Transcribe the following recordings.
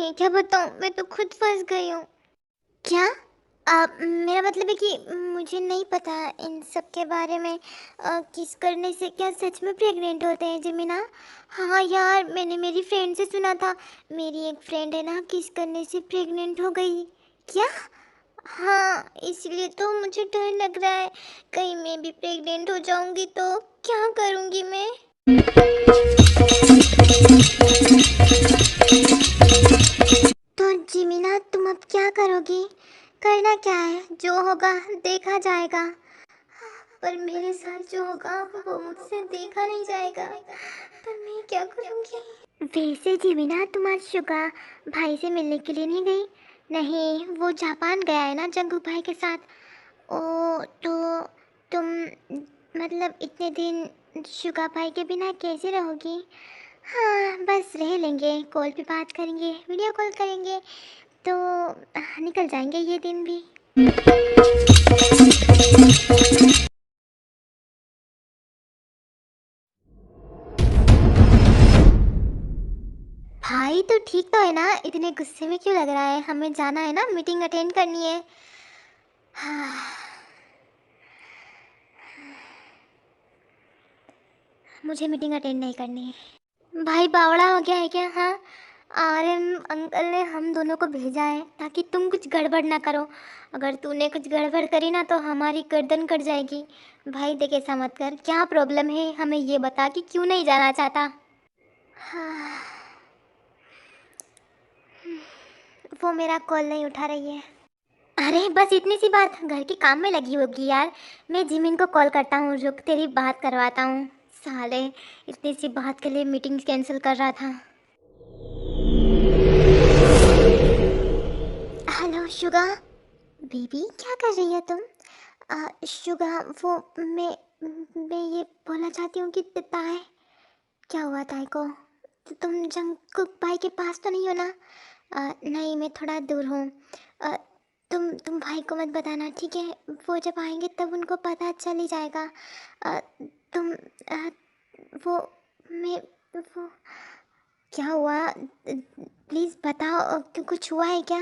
नहीं, क्या बताऊँ, मैं तो खुद फंस गई हूँ। क्या? मेरा मतलब है कि मुझे नहीं पता इन सब के बारे में। किस करने से क्या सच में प्रेग्नेंट होते हैं जमीना? हाँ यार, मैंने मेरी फ्रेंड से सुना था। मेरी एक फ्रेंड है ना, किस करने से प्रेग्नेंट हो गई। क्या? हाँ, इसलिए तो मुझे डर लग रहा है, कहीं मैं भी प्रेग्नेंट हो जाऊंगी तो क्या करूंगी मैं। तो जिमिना, तुम अब क्या करोगी? करना क्या है, जो होगा देखा जाएगा। पर मेरे साथ जो होगा वो मुझसे देखा नहीं जाएगा, पर मैं क्या करूंगी। वैसे जिमिना, तुम आज शुगा भाई से मिलने के लिए नहीं गई? नहीं, वो जापान गया है ना जंगू भाई के साथ। ओ, तो तुम मतलब इतने दिन शुगा भाई के बिना कैसे रहोगी? हाँ, बस रह लेंगे, कॉल पे बात करेंगे, वीडियो कॉल करेंगे, तो निकल जाएंगे ये दिन भी। भाई तो ठीक तो है ना, इतने गुस्से में क्यों लग रहा है? हमें जाना है ना, मीटिंग अटेंड करनी है। हाँ, मुझे मीटिंग अटेंड नहीं करनी है। भाई बावड़ा हो गया है क्या? हाँ, आर्यन अंकल ने हम दोनों को भेजा है ताकि तुम कुछ गड़बड़ ना करो। अगर तूने कुछ गड़बड़ करी ना तो हमारी गर्दन कट जाएगी। भाई देख, ऐसा मत कर, क्या प्रॉब्लम है हमें ये बता कि क्यों नहीं जाना चाहता। हाँ, वो मेरा कॉल नहीं उठा रही है। अरे बस इतनी सी बात, घर के काम में लगी होगी यार। मैं जिमिन को कॉल करता हूँ, रुक, तेरी बात करवाता हूँ। साले, इतनी सी बात के लिए मीटिंग कैंसिल कर रहा था। हेलो शुगा बेबी, क्या कर रही हो तुम? शुगा, वो मैं ये बोलना चाहती हूँ कि ताए, क्या हुआ ताए को? तुम जंगकुक भाई के पास तो नहीं हो ना? नहीं, मैं थोड़ा दूर हूँ। अ, तुम भाई को मत बताना, ठीक है? वो जब आएंगे तब उनको पता चल ही जाएगा। अ, तुम वो मैं वो क्या हुआ, प्लीज़ बताओ, कुछ हुआ है क्या?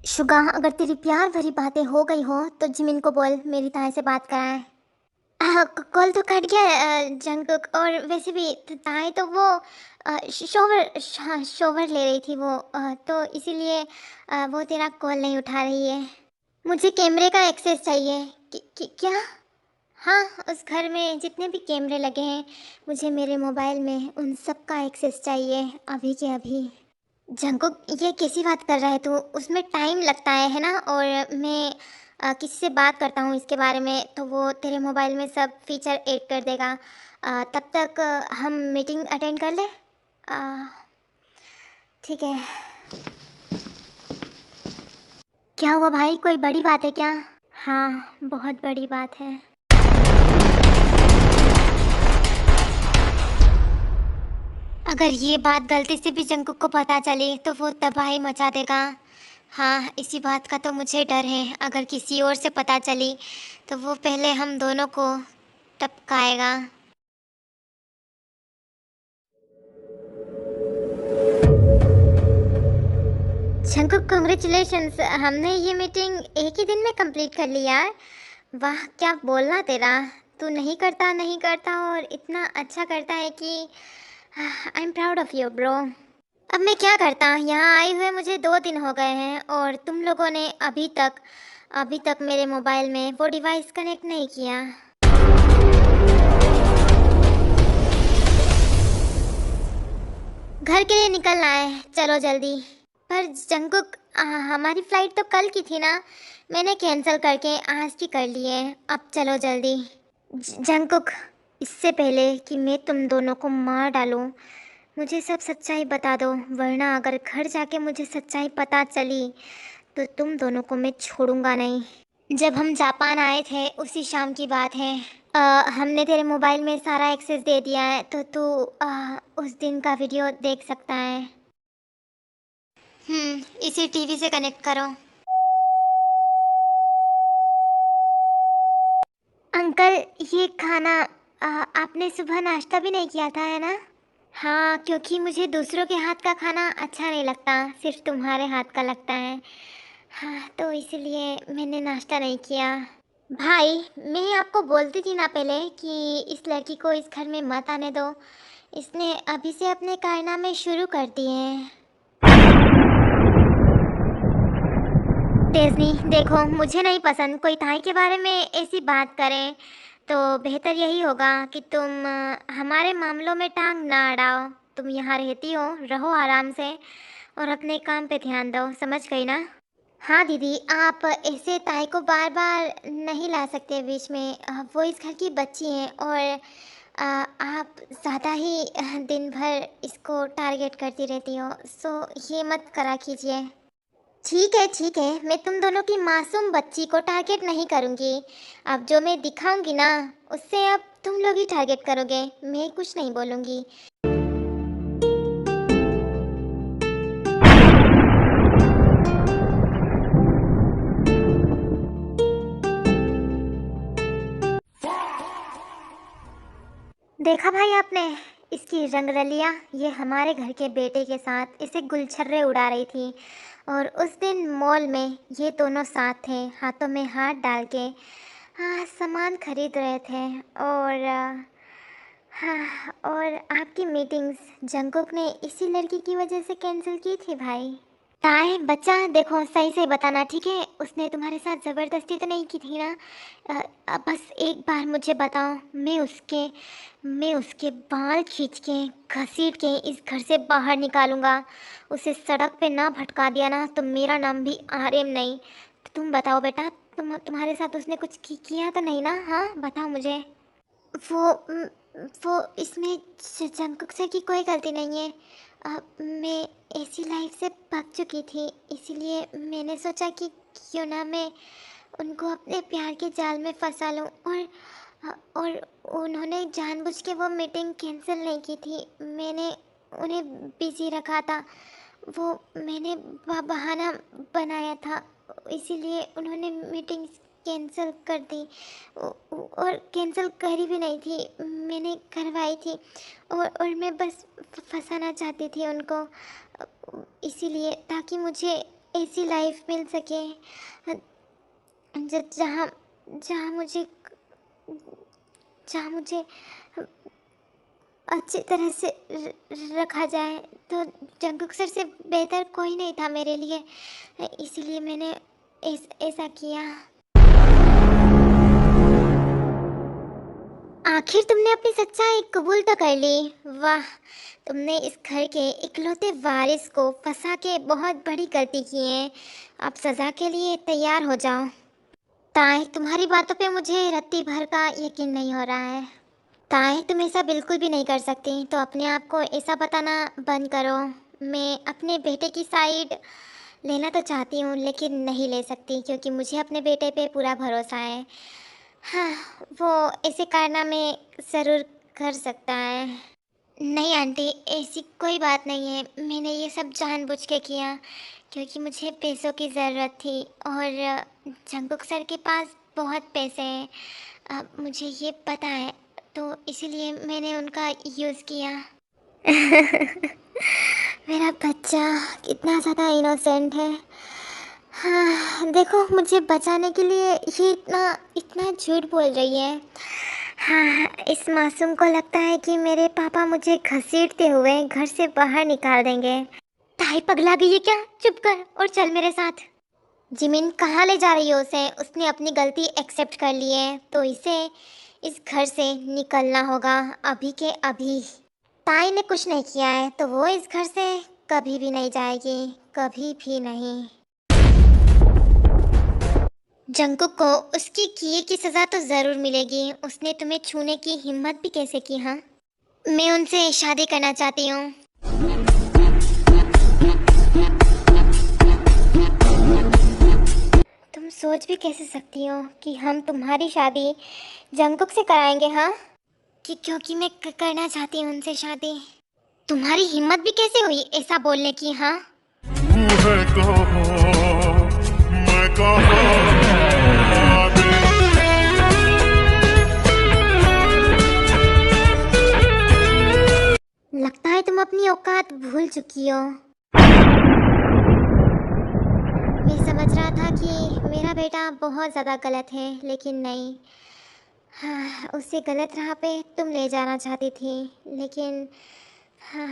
शुगा, अगर तेरी प्यार भरी बातें हो गई हो तो जिमिन को बोल मेरी ताई से बात कराए। कॉल तो कट गया है, जंगकुक, और वैसे भी ताई तो वो हाँ, शोवर ले रही थी वो, तो इसीलिए वो तेरा कॉल नहीं उठा रही है। मुझे कैमरे का एक्सेस चाहिए। क्या? हाँ, उस घर में जितने भी कैमरे लगे हैं, मुझे मेरे मोबाइल में उन सब का एक्सेस चाहिए, अभी के अभी। जंकुक, ये कैसी बात कर रहा है तू? उसमें टाइम लगता है ना? और मैं किसी से बात करता हूँ इसके बारे में तो वो तेरे मोबाइल में सब फीचर ऐड कर देगा। तब तक हम मीटिंग अटेंड कर ले। ठीक है। क्या हुआ भाई, कोई बड़ी बात है क्या? हाँ, बहुत बड़ी बात है। अगर ये बात गलती से भी जंकुक को पता चली तो वो तबाही मचा देगा। हाँ, इसी बात का तो मुझे डर है, अगर किसी और से पता चली तो वो पहले हम दोनों को टपकाएगा। जंकुक, कांग्रेचुलेशंस, हमने ये मीटिंग एक ही दिन में कंप्लीट कर ली यार। वाह, क्या बोलना तेरा। तू नहीं करता नहीं करता और इतना अच्छा करता है कि I am proud of you bro. अब मैं क्या करता, यहाँ आए हुए मुझे 2 दिन हो गए हैं और तुम लोगों ने अभी तक मेरे मोबाइल में वो डिवाइस कनेक्ट नहीं किया। घर के लिए निकलना है, चलो जल्दी। पर जंकुक, हमारी फ्लाइट तो कल की थी ना, मैंने कैंसिल करके आज की कर ली है, अब चलो जल्दी। जंकुक, इससे पहले कि मैं तुम दोनों को मार डालूं, मुझे सब सच्चाई बता दो, वरना अगर घर जाके मुझे सच्चाई पता चली तो तुम दोनों को मैं छोड़ूंगा नहीं। जब हम जापान आए थे उसी शाम की बात है। हमने तेरे मोबाइल में सारा एक्सेस दे दिया है तो तू उस दिन का वीडियो देख सकता है। इसे टीवी से कनेक्ट करो। अंकल, ये खाना आपने सुबह नाश्ता भी नहीं किया था, है ना? हाँ, क्योंकि मुझे दूसरों के हाथ का खाना अच्छा नहीं लगता, सिर्फ तुम्हारे हाथ का लगता है। हाँ, तो इसलिए मैंने नाश्ता नहीं किया। भाई, मैं आपको बोलती थी ना पहले कि इस लड़की को इस घर में मत आने दो। इसने अभी से अपने कारनामे शुरू कर दिए हैं। तेजनी, देखो, मुझे नहीं पसंद कोई ताई के बारे में ऐसी बात करें, तो बेहतर यही होगा कि तुम हमारे मामलों में टांग ना अड़ाओ। तुम यहाँ रहती हो, रहो आराम से और अपने काम पे ध्यान दो, समझ गई ना? हाँ दीदी, आप ऐसे ताई को बार बार नहीं ला सकते बीच में। वो इस घर की बच्ची हैं और आप ज़्यादा ही दिन भर इसको टारगेट करती रहती हो, सो ये मत करा कीजिए। ठीक है, मैं तुम दोनों की मासूम बच्ची को टारगेट नहीं करूँगी। अब जो मैं दिखाऊंगी ना, उससे अब तुम लोग ही टारगेट करोगे, मैं कुछ नहीं बोलूँगी। देखा भाई आपने इसकी रंगरलिया? ये हमारे घर के बेटे के साथ इसे गुलछर्रे उड़ा रही थी और उस दिन मॉल में ये दोनों साथ थे, हाथों में हाथ डाल के सामान खरीद रहे थे। और हाँ, और आपकी मीटिंग्स जंकुक ने इसी लड़की की वजह से कैंसिल की थी भाई। ताए बच्चा, देखो सही से बताना, ठीक है? उसने तुम्हारे साथ ज़बरदस्ती तो नहीं की थी ना? बस एक बार मुझे बताओ, मैं उसके बाल खींच के घसीट के इस घर से बाहर निकालूंगा। उसे सड़क पे ना भटका दिया ना तो मेरा नाम भी आर्यन नहीं। तो तुम बताओ बेटा, तुम्हारे साथ उसने कुछ किया तो नहीं ना? हाँ बताओ मुझे। वो इसमें जंकुक सर की कोई गलती नहीं है। मैं ऐसी लाइफ से भाग चुकी थी, इसीलिए मैंने सोचा कि क्यों ना मैं उनको अपने प्यार के जाल में फंसा लूँ। और उन्होंने जानबूझ के वो मीटिंग कैंसिल नहीं की थी, मैंने उन्हें बिजी रखा था। वो मैंने बहाना बनाया था, इसीलिए उन्होंने मीटिंग कैंसिल कर दी। और कैंसिल करी भी नहीं थी, मैंने करवाई थी। और मैं बस फंसाना चाहती थी उनको, इसीलिए, ताकि मुझे ऐसी लाइफ मिल सके जहाँ जहाँ मुझे जहाँ मुझे अच्छी तरह से रखा जाए। तो जंकुक सर से बेहतर कोई नहीं था मेरे लिए, इसीलिए मैंने ऐसा किया। आखिर तुमने अपनी सच्चाई कबूल तो कर ली। वाह, तुमने इस घर के इकलौते वारिस को फंसा के बहुत बड़ी गलती की है। अब सज़ा के लिए तैयार हो जाओ। ताई, तुम्हारी बातों पे मुझे रत्ती भर का यकीन नहीं हो रहा है। ताई, तुम ऐसा बिल्कुल भी नहीं कर सकती, तो अपने आप को ऐसा बताना बंद करो। मैं अपने बेटे की साइड लेना तो चाहती हूँ, लेकिन नहीं ले सकती, क्योंकि मुझे अपने बेटे पे पूरा भरोसा है। हाँ, वो ऐसे कारनामे ज़रूर कर सकता है। नहीं आंटी, ऐसी कोई बात नहीं है। मैंने ये सब जानबूझ के किया, क्योंकि मुझे पैसों की ज़रूरत थी और जंकुक सर के पास बहुत पैसे हैं, मुझे ये पता है, तो इसीलिए मैंने उनका यूज़ किया। मेरा बच्चा कितना ज़्यादा इनोसेंट है। हाँ देखो, मुझे बचाने के लिए ये इतना इतना झूठ बोल रही है। हाँ, इस मासूम को लगता है कि मेरे पापा मुझे घसीटते हुए घर से बाहर निकाल देंगे। ताई पगला गई है क्या? चुप कर और चल मेरे साथ। जिमिन, कहाँ ले जा रही हो उसे? उसने अपनी गलती एक्सेप्ट कर ली है, तो इसे इस घर से निकलना होगा अभी के अभी। ताई ने कुछ नहीं किया है, तो वो इस घर से कभी भी नहीं जाएगी, कभी भी नहीं। जंकुक को उसकी किए की सज़ा तो ज़रूर मिलेगी। उसने तुम्हें छूने की हिम्मत भी कैसे की? हाँ, मैं उनसे शादी करना चाहती हूँ। तुम सोच भी कैसे सकती हो कि हम तुम्हारी शादी जंकुक से कराएंगे? हाँ, क्योंकि मैं करना चाहती हूँ उनसे शादी। तुम्हारी हिम्मत भी कैसे हुई ऐसा बोलने की? हाँ, चुकी हो। मैं समझ रहा था कि मेरा बेटा बहुत ज़्यादा गलत है, लेकिन नहीं। हाँ, उसे गलत राह पे तुम ले जाना चाहती थी, लेकिन हाँ,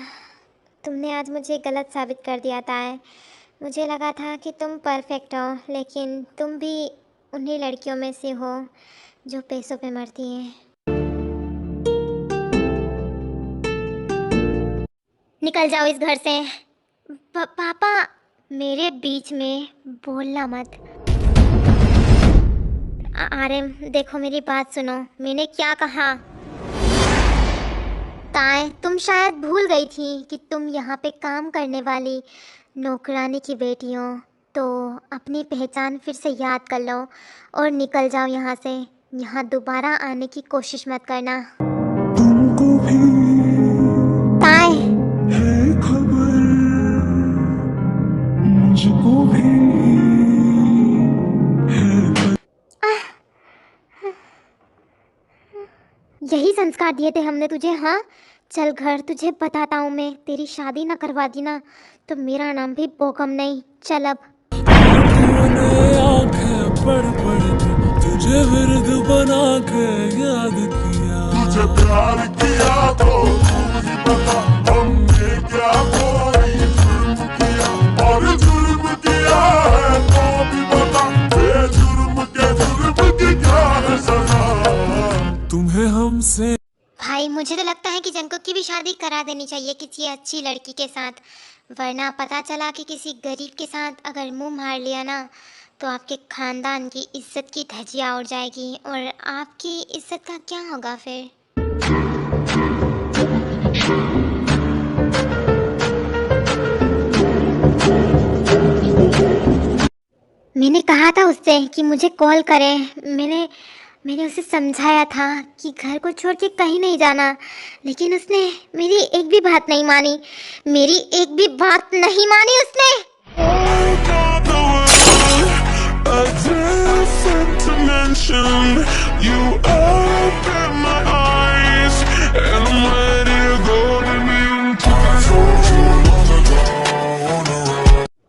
तुमने आज मुझे गलत साबित कर दिया था। मुझे लगा था कि तुम परफेक्ट हो, लेकिन तुम भी उन्हीं लड़कियों में से हो जो पैसों पे मरती हैं। निकल जाओ इस घर से। पापा, मेरे बीच में बोलना मत। आर्यन, देखो मेरी बात सुनो, मैंने क्या कहा। ताए, तुम शायद भूल गई थी कि तुम यहाँ पे काम करने वाली नौकरानी की बेटी हो, तो अपनी पहचान फिर से याद कर लो और निकल जाओ यहाँ से। यहाँ दोबारा आने की कोशिश मत करना। तुमको भी ताए, है खबर, मुझको भी है। यही संस्कार दिए थे हमने तुझे। हाँ, चल घर, तुझे बताता हूँ मैं। तेरी शादी ना करवा दी ना तो मेरा नाम भी बोकम नहीं। चल अब। तूने आंखें पढ़ पढ़ के तुझे विरुद्ध बना के याद किया, तुझे प्यार किया तो तू ही बता हमने क्या कोई जुर्म किया, और जुर्म किया है तो भी बता जुर्म के जुर्म की क्या है सजा। तुम्हें हमसे भाई, मुझे तो लगता है कि जंकुक की भी शादी करा देनी चाहिए किसी अच्छी लड़की के साथ, वरना पता चला कि किसी गरीब के साथ अगर मुंह मार लिया ना तो आपके खानदान की इज्जत की धज्जियां उड़ जाएगी और आपकी इज्जत का क्या होगा फिर। मैंने कहा था उससे कि मुझे कॉल करे। मैंने उसे समझाया था कि घर को छोड़ के कहीं नहीं जाना, लेकिन उसने मेरी एक भी बात नहीं मानी। मेरी एक भी बात नहीं मानी उसने।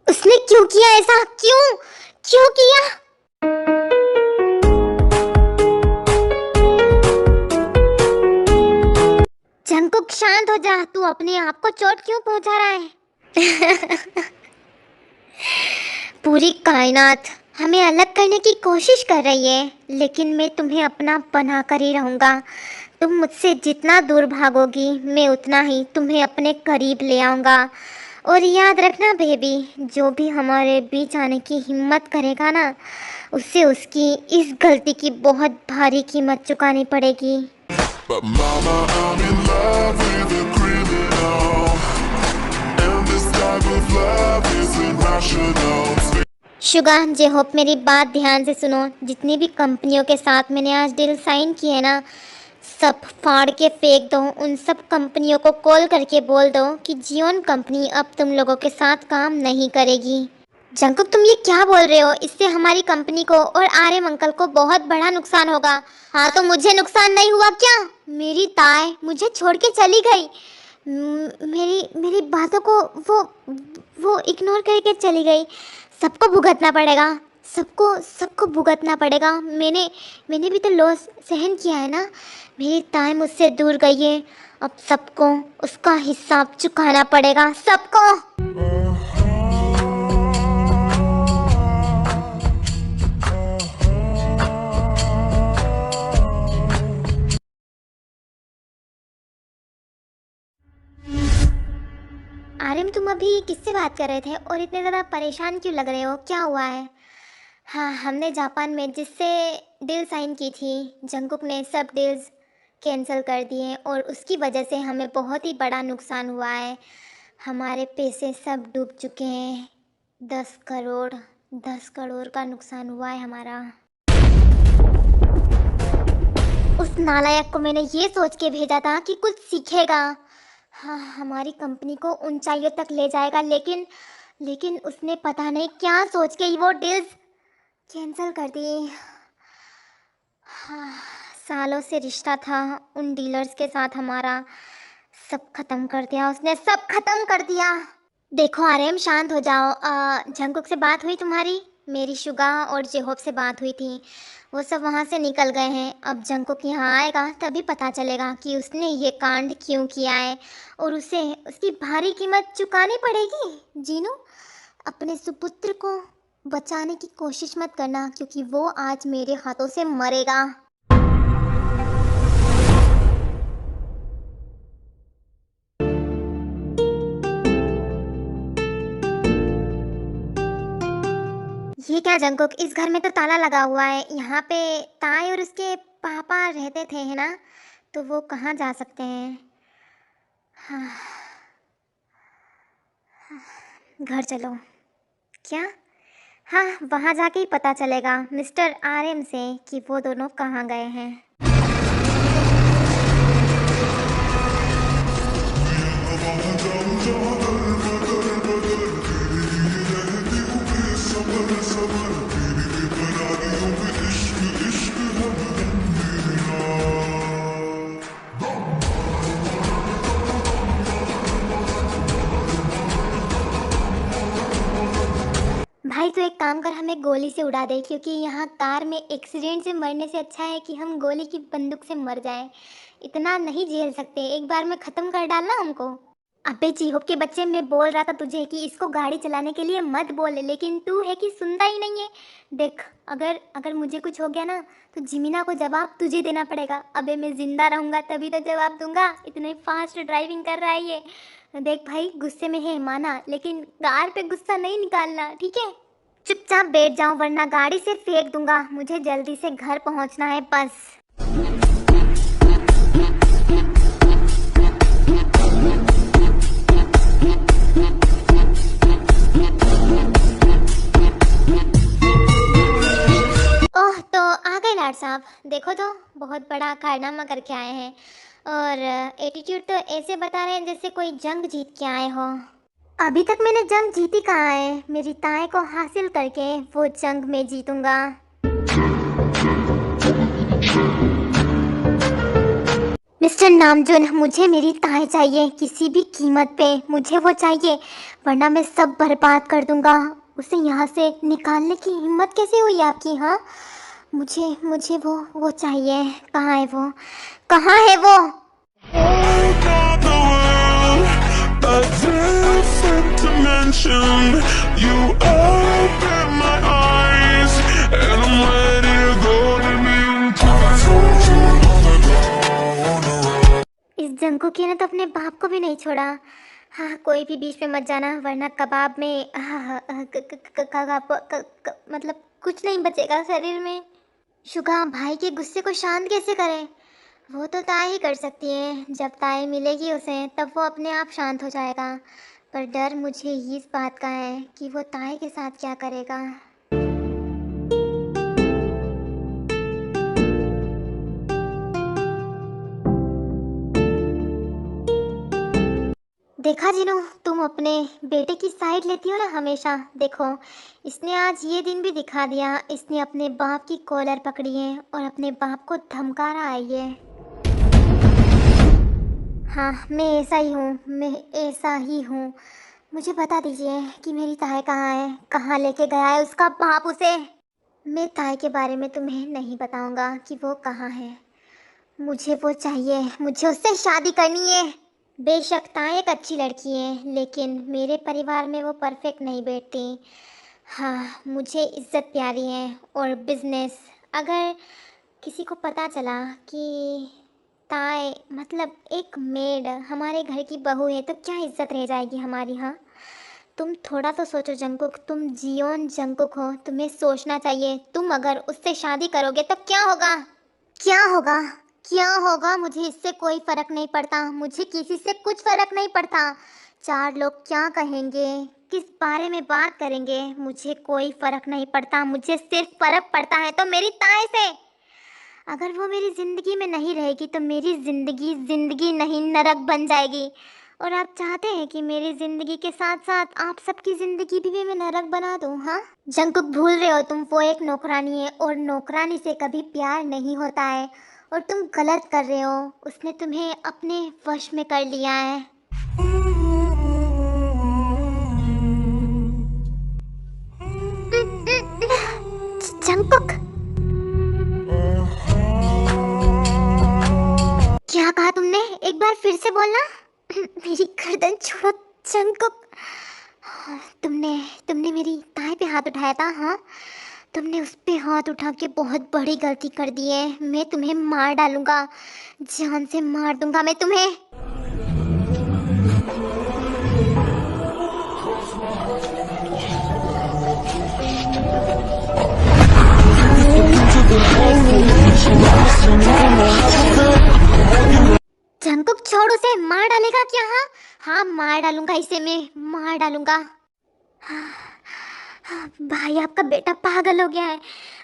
उसने क्यों किया ऐसा? क्यों क्यों किया? जंकुक, शांत हो जा। तू अपने आप को चोट क्यों पहुंचा रहा है? पूरी कायनात हमें अलग करने की कोशिश कर रही है, लेकिन मैं तुम्हें अपना बना कर ही रहूँगा। तुम मुझसे जितना दूर भागोगी, मैं उतना ही तुम्हें अपने करीब ले आऊँगा। और याद रखना बेबी, जो भी हमारे बीच आने की हिम्मत करेगा ना, उसे उसकी इस गलती की बहुत भारी कीमत चुकानी पड़ेगी। But mama, I'm in love with a criminal, and this type of love isn't rational. Suga, J Hope मेरी बात ध्यान से सुनो। जितनी भी कंपनियों के साथ मैंने आज डील साइन की है ना, सब फाड़ के फेंक दो। उन सब कंपनियों को कॉल करके बोल दो कि जियोन कंपनी अब तुम लोगों के साथ काम नहीं करेगी। जंकुक, तुम ये क्या बोल रहे हो? इससे हमारी कंपनी को और आर्यन अंकल को बहुत बड़ा नुकसान होगा। हाँ, तो मुझे नुकसान नहीं हुआ क्या? मेरी ताई मुझे छोड़ के चली गई। मेरी बातों को वो इग्नोर करके चली गई। सबको भुगतना पड़ेगा, सबको भुगतना पड़ेगा। मैंने भी तो लॉस सहन किया है ना। मेरी ताई मुझसे दूर गई है, अब सबको उसका हिसाब चुकाना पड़ेगा, सबको। आर्यन, तुम अभी किससे बात कर रहे थे और इतने ज़्यादा परेशान क्यों लग रहे हो? क्या हुआ है? हाँ, हमने जापान में जिससे डील साइन की थी, जंकुक ने सब डील्स कैंसिल कर दिए और उसकी वजह से हमें बहुत ही बड़ा नुकसान हुआ है। हमारे पैसे सब डूब चुके हैं। 10 करोड़ का नुकसान हुआ है हमारा। उस नालायक को मैंने ये सोच के भेजा था कि कुछ सीखेगा, हाँ, हमारी कंपनी को ऊंचाइयों तक ले जाएगा, लेकिन उसने पता नहीं क्या सोच के वो डील्स कैंसिल कर दी। हाँ, सालों से रिश्ता था उन डीलर्स के साथ हमारा। सब खत्म कर दिया उसने, सब खत्म कर दिया। देखो आर्यन शांत हो जाओ। जंकुक से बात हुई तुम्हारी? मेरी शुगा और जेहोब से बात हुई थी, वो सब वहाँ से निकल गए हैं। अब जंकुक यहाँ आएगा तभी पता चलेगा कि उसने ये कांड क्यों किया है और उसे उसकी भारी कीमत चुकानी पड़ेगी। जीनू, अपने सुपुत्र को बचाने की कोशिश मत करना क्योंकि वो आज मेरे हाथों से मरेगा। ये क्या जंकुक, इस घर में तो ताला लगा हुआ है। यहाँ पे ताई और उसके पापा रहते थे है ना, तो वो कहाँ जा सकते हैं? हाँ, घर चलो। क्या? हाँ, वहाँ जाके ही पता चलेगा मिस्टर आर्यन से कि वो दोनों कहाँ गए हैं। भाई तो एक काम कर, हमें गोली से उड़ा दे क्योंकि यहाँ कार में एक्सीडेंट से मरने से अच्छा है कि हम गोली की बंदूक से मर जाएं। इतना नहीं झेल सकते, एक बार में ख़त्म कर डालना हमको। अबे जीहोप के बच्चे, मैं बोल रहा था तुझे कि इसको गाड़ी चलाने के लिए मत बोल, लेकिन तू है कि सुनता ही नहीं है। देख, अगर अगर मुझे कुछ हो गया ना तो जिमीना को जवाब तुझे देना पड़ेगा। अबे मैं जिंदा रहूँगा तभी तो जवाब दूंगा। इतने फास्ट ड्राइविंग कर रहा है ये। देख भाई, गुस्से में है माना, लेकिन कार पे गुस्सा नहीं निकालना, ठीक है? चुपचाप बैठ जाओ वरना गाड़ी से फेंक दूंगा। मुझे जल्दी से घर पहुंचना है बस। ओह, तो आ गए लाड साहब। देखो तो बहुत बड़ा कारनामा करके आए हैं और एटीट्यूड तो ऐसे बता रहे हैं जैसे कोई जंग जीत के आए हो। अभी तक मैंने जंग जीती कहाँ है? मेरी ताए को हासिल करके वो जंग में जीतूंगा। मिस्टर नामजुन, मुझे मेरी ताए चाहिए, किसी भी कीमत पे मुझे वो चाहिए वरना मैं सब बर्बाद कर दूंगा। उसे यहाँ से निकालने की हिम्मत कैसे हुई आपकी? हाँ, मुझे मुझे वो चाहिए। कहाँ है वो? कहाँ है वो? A different dimension. You open my eyes, and I'm ready to go to इस जंकुकी ने तो अपने बाप को भी नहीं छोड़ा। हाँ, कोई भी बीच में मत जाना वरना कबाब में मतलब कुछ नहीं बचेगा शरीर में। शुगा, भाई के गुस्से को शांत कैसे करें? वो तो ताई ही कर सकती है। जब ताई मिलेगी उसे तब वो अपने आप शांत हो जाएगा। पर डर मुझे इस बात का है कि वो ताई के साथ क्या करेगा। देखा जीनू, तुम अपने बेटे की साइड लेती हो ना हमेशा। देखो, इसने आज ये दिन भी दिखा दिया। इसने अपने बाप की कॉलर पकड़ी है और अपने बाप को धमका रहा है ये। हाँ, मैं ऐसा ही हूँ, मैं ऐसा ही हूँ। मुझे बता दीजिए कि मेरी ताई कहाँ है, कहाँ लेके गया है उसका बाप उसे। मैं ताई के बारे में तुम्हें नहीं बताऊँगा कि वो कहाँ है। मुझे वो चाहिए, मुझे उससे शादी करनी है। बेशक ताई एक अच्छी लड़की है लेकिन मेरे परिवार में वो परफेक्ट नहीं बैठती। हाँ, मुझे इज्जत प्यारी है और बिजनेस। अगर किसी को पता चला कि ताई मतलब एक मेड हमारे घर की बहू है तो क्या इज्जत रह जाएगी हमारी? हाँ, तुम थोड़ा तो सोचो जंकुक, तुम जियोन जंकुक हो, तुम्हें सोचना चाहिए। तुम अगर उससे शादी करोगे तो क्या होगा? क्या होगा? क्या होगा? मुझे इससे कोई फ़र्क नहीं पड़ता, मुझे किसी से कुछ फ़र्क नहीं पड़ता। चार लोग क्या कहेंगे, किस बारे में बात करेंगे, मुझे कोई फ़र्क नहीं पड़ता। मुझे सिर्फ फ़र्क पड़ता है तो मेरी ताई से। अगर वो मेरी ज़िंदगी में नहीं रहेगी तो मेरी ज़िंदगी नहीं नरक बन जाएगी। और आप चाहते हैं कि मेरी ज़िंदगी के साथ साथ आप सबकी ज़िंदगी भी मैं नरक बना दूँ? हाँ जंकुक, भूल रहे हो तुम, वो एक नौकरानी है और नौकरानी से कभी प्यार नहीं होता है। और तुम गलत कर रहे हो। उसने तुम्हें अपने वश में कर लिया है। जंगकुक, क्या कहा तुमने? एक बार फिर से बोलना। मेरी गर्दन छोड़ो जंगकुक। तुमने तुमने मेरी ताई पे हाथ उठाया था, हाँ? तुमने उस पे हाथ उठा के बहुत बड़ी गलती कर दी है। मैं तुम्हें मार डालूंगा, जान से मार दूंगा मैं तुम्हें। जंकुक छोड़ उसे, मार डालेगा क्या? हाँ हाँ, मार डालूंगा इसे, मैं मार डालूंगा। भाई, आपका बेटा पागल हो गया है,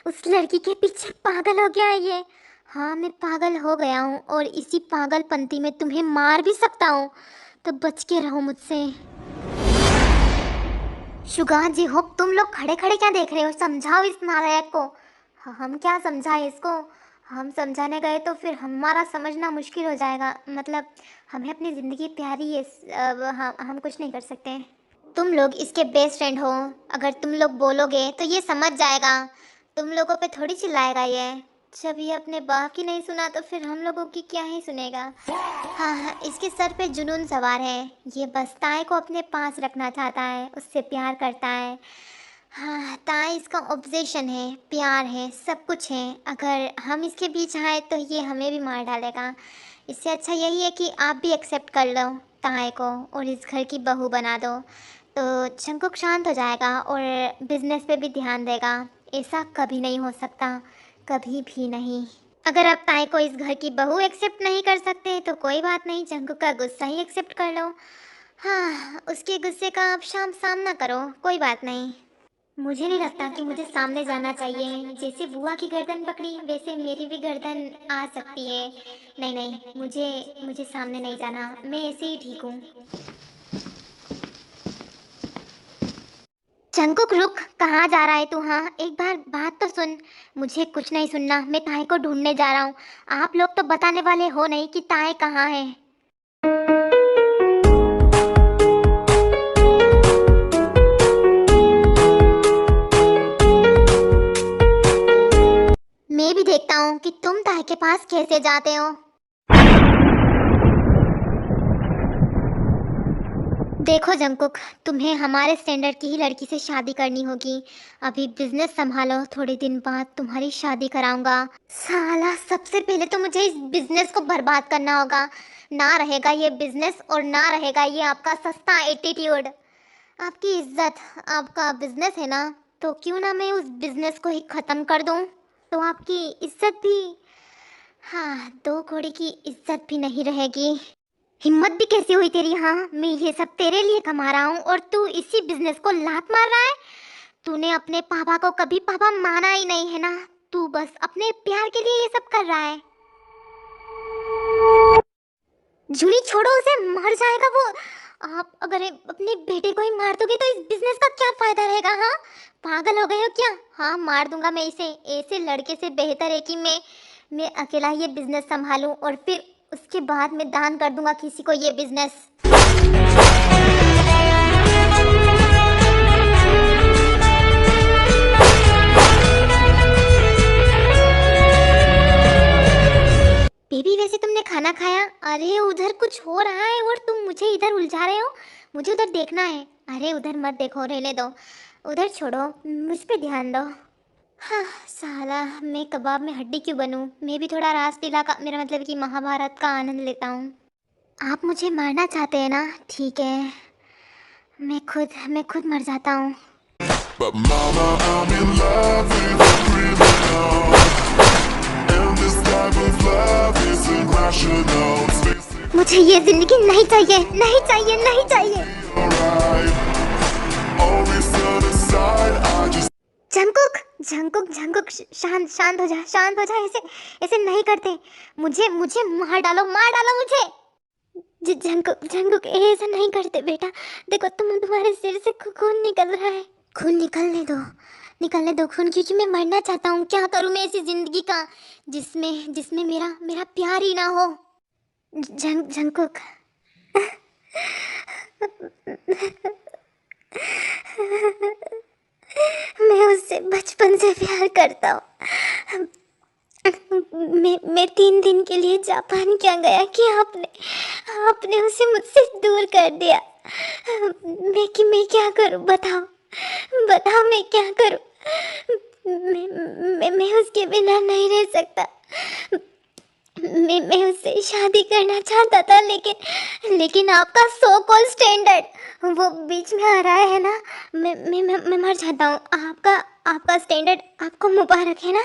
उस लड़की के पीछे पागल हो गया है ये। हाँ, मैं पागल हो गया हूँ और इसी पागलपंती में तुम्हें मार भी सकता हूँ, तो बच के रहो मुझसे। शुगा जी हो, तुम लोग खड़े खड़े क्या देख रहे हो? समझाओ इस नालायक को। हम क्या समझाएं इसको? हम समझाने गए तो फिर हमारा समझना मुश्किल हो जाएगा। मतलब हमें अपनी ज़िंदगी प्यारी है, हम कुछ नहीं कर सकते। तुम लोग इसके बेस्ट फ्रेंड हो, अगर तुम लोग बोलोगे तो ये समझ जाएगा। तुम लोगों पे थोड़ी चिल्लाएगा ये। जब ये अपने बाप की नहीं सुना तो फिर हम लोगों की क्या ही सुनेगा। हाँ, इसके सर पे जुनून सवार है। ये बस ताए को अपने पास रखना चाहता है, उससे प्यार करता है। हाँ, ताए इसका ऑब्सेशन है, प्यार है, सब कुछ है। अगर हम इसके बीच आए तो ये हमें भी मार डालेगा। इससे अच्छा यही है कि आप भी एक्सेप्ट कर लो ताए को और इस घर की बहू बना दो, तो जंकुक शांत हो जाएगा और बिजनेस पे भी ध्यान देगा। ऐसा कभी नहीं हो सकता, कभी भी नहीं। अगर आप ताए को इस घर की बहू एक्सेप्ट नहीं कर सकते तो कोई बात नहीं, जंकुक का गुस्सा ही एक्सेप्ट कर लो। हाँ, उसके गुस्से का आप सामना करो, कोई बात नहीं। मुझे नहीं लगता कि मुझे सामने जाना चाहिए। जैसे बुआ की गर्दन पकड़ी वैसे मेरी भी गर्दन आ सकती है। नहीं नहीं, मुझे मुझे सामने नहीं जाना, मैं ऐसे ही ठीक हूँ। जंकुक रुक, कहाँ जा रहा है तू? हाँ, एक बार बात तो सुन। मुझे कुछ नहीं सुनना, मैं ताए को ढूंढने जा रहा हूँ। आप लोग तो बताने वाले हो नहीं कि ताए कहाँ है। मैं भी देखता हूँ कि तुम ताए के पास कैसे जाते हो। देखो जंकुक, तुम्हें हमारे स्टैंडर्ड की ही लड़की से शादी करनी होगी। अभी बिजनेस संभालो, थोड़े दिन बाद तुम्हारी शादी कराऊंगा। साला, सबसे पहले तो मुझे इस बिजनेस को बर्बाद करना होगा। ना रहेगा ये बिजनेस और ना रहेगा ये आपका सस्ता एटीट्यूड। आपकी इज्जत, आपका बिजनेस है ना, तो क्यों ना मैं उस बिजनेस को ही ख़त्म कर दूं, तो आपकी इज्जत भी, हाँ, दो घोड़े की इज्जत भी नहीं रहेगी। हिम्मत भी कैसी हुई तेरी? हाँ, मैं ये सब तेरे लिए कमा रहा हूँ और तू इसी बिजनेस को लात मार रहा है। तूने अपने पापा को कभी पापा माना ही नहीं है ना, तू बस अपने प्यार के लिए ये सब कर रहा है। जूली छोड़ो उसे, मर जाएगा वो। आप अगर अपने बेटे को ही मार दोगे तो इस बिजनेस का क्या फायदा रहेगा? हाँ, पागल हो गए हो क्या? हाँ, मार दूंगा मैं इसे। ऐसे लड़के से बेहतर है कि मैं अकेला ये बिजनेस संभालूं और फिर उसके बाद मैं दान कर दूंगा किसी को ये बिजनेस। बेबी, वैसे तुमने खाना खाया? अरे उधर कुछ हो रहा है और तुम मुझे इधर उलझा रहे हो। मुझे उधर देखना है। अरे उधर मत देखो, रहने दो, उधर छोड़ो, मुझ पे ध्यान दो। हाँ साला, मैं कबाब में हड्डी क्यों बनूं? मैं भी थोड़ा रासलीला का, मेरा मतलब कि महाभारत का आनंद लेता हूँ। आप मुझे मारना चाहते हैं ना? ठीक है, मैं खुद मर जाता हूँ। But mama, I'm in love with a criminal, and this type of love isn't rational. It's मुझे ये जिंदगी नहीं चाहिए, नहीं चाहिए, नहीं चाहिए। alright. Always set aside, I just Jungkook, Jungkook, Jungkook, शांत शांत हो जा, शांत हो जा। ऐसे ऐसे नहीं करते। मुझे मुझे मार डालो, मार डालो मुझे। जंकुक, जंकुक, ऐसा नहीं करते बेटा। देखो तुम्हारे सिर से खून निकल रहा है। खून निकलने दो, निकलने दो खून, क्योंकि मैं मरना चाहता हूँ। क्या करूँ मैं ऐसी जिंदगी का जिसमें जिसमें मेरा मेरा प्यार ही ना हो। जंकुक, मैं उससे बचपन से प्यार करता हूँ। मैं 3 दिन के लिए जापान क्या गया कि आपने आपने उसे मुझसे दूर कर दिया। मैं क्या करूं, बताओ बताओ, मैं क्या करूं। मैं उसके बिना नहीं रह सकता। मैं उससे शादी करना चाहता था, लेकिन आपका सो कॉल्ड स्टैंडर्ड वो बीच में आ रहा है ना। मैं मर जाता हूँ। आपका स्टैंडर्ड आपको मुबारक है ना।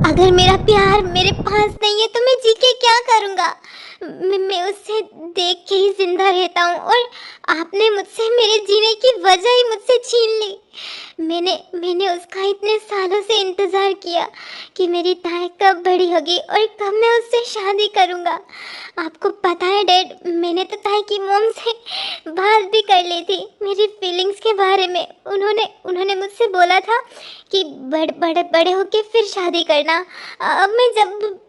अगर मेरा प्यार मेरे पास नहीं है तो मैं जी के क्या करूँगा। मैं उससे देख के ही जिंदा रहता हूँ, और आपने मुझसे मेरे जीने की वजह ही मुझसे छीन ली। मैंने उसका इतने सालों से इंतज़ार किया कि मेरी ताई कब बड़ी होगी और कब मैं उससे शादी करूँगा। आपको पता है डैड, मैंने तो ताई की मॉम से बात भी कर ली थी मेरी फीलिंग्स के बारे में। उन्होंने मुझसे बोला था कि बड़े होके फिर शादी करना। अब मैं जब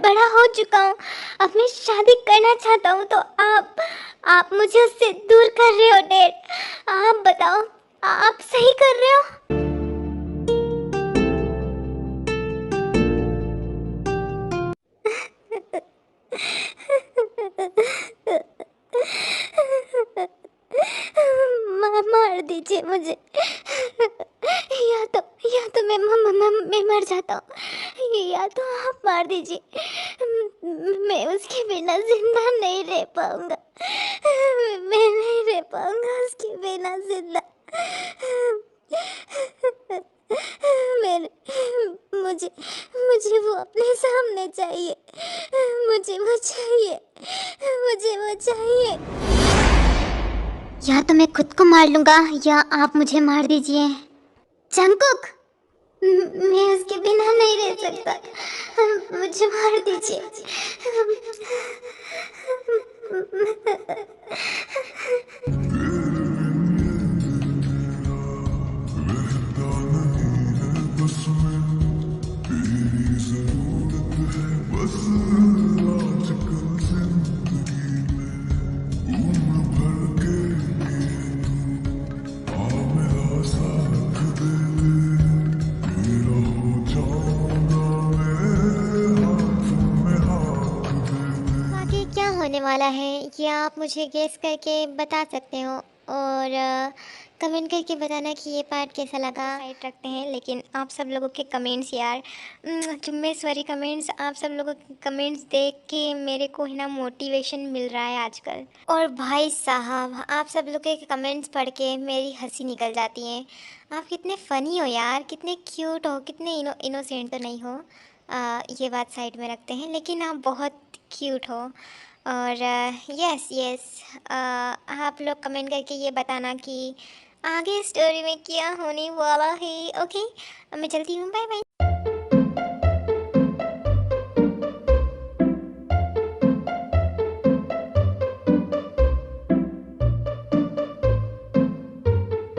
बड़ा हो चुका हूँ, अब मैं शादी करना चाहता हूँ, तो आप मुझे उससे दूर कर रहे हो डैड। आप बताओ, आप सही कर रहे हो? मार दीजिए मुझे, या तो मैं मर जाता हूँ, या तो आप मार दीजिए। मैं उसके बिना जिंदा नहीं रह पाऊंगा। मैं नहीं रह पाऊंगा उसके बिना जिंदा। मेरे मुझे मुझे वो अपने सामने चाहिए। मुझे वो चाहिए, मुझे वो चाहिए। या तो मैं खुद को मार लूंगा या आप मुझे मार दीजिए। जंकुक, मैं उसके बिना नहीं रह सकता। मुझे मार दीजिए। आगे क्या होने वाला है ये आप मुझे गेस करके बता सकते हो, और कमेंट करके बताना कि ये पार्ट कैसा लगा। साइड रखते हैं, लेकिन आप सब लोगों के कमेंट्स यार, चुम्मेश्वरी कमेंट्स, आप सब लोगों के कमेंट्स देख के मेरे को है ना मोटिवेशन मिल रहा है आजकल। और भाई साहब, आप सब लोगों के कमेंट्स पढ़ के मेरी हंसी निकल जाती है। आप कितने फ़नी हो यार, कितने क्यूट हो, कितने इनोसेंट तो नहीं हो, ये बात साइड में रखते हैं, लेकिन आप बहुत क्यूट हो। और यस यस, आप लोग कमेंट करके ये बताना कि आगे स्टोरी में क्या होने वाला है। ओके, मैं चलती हूँ, बाय बाय।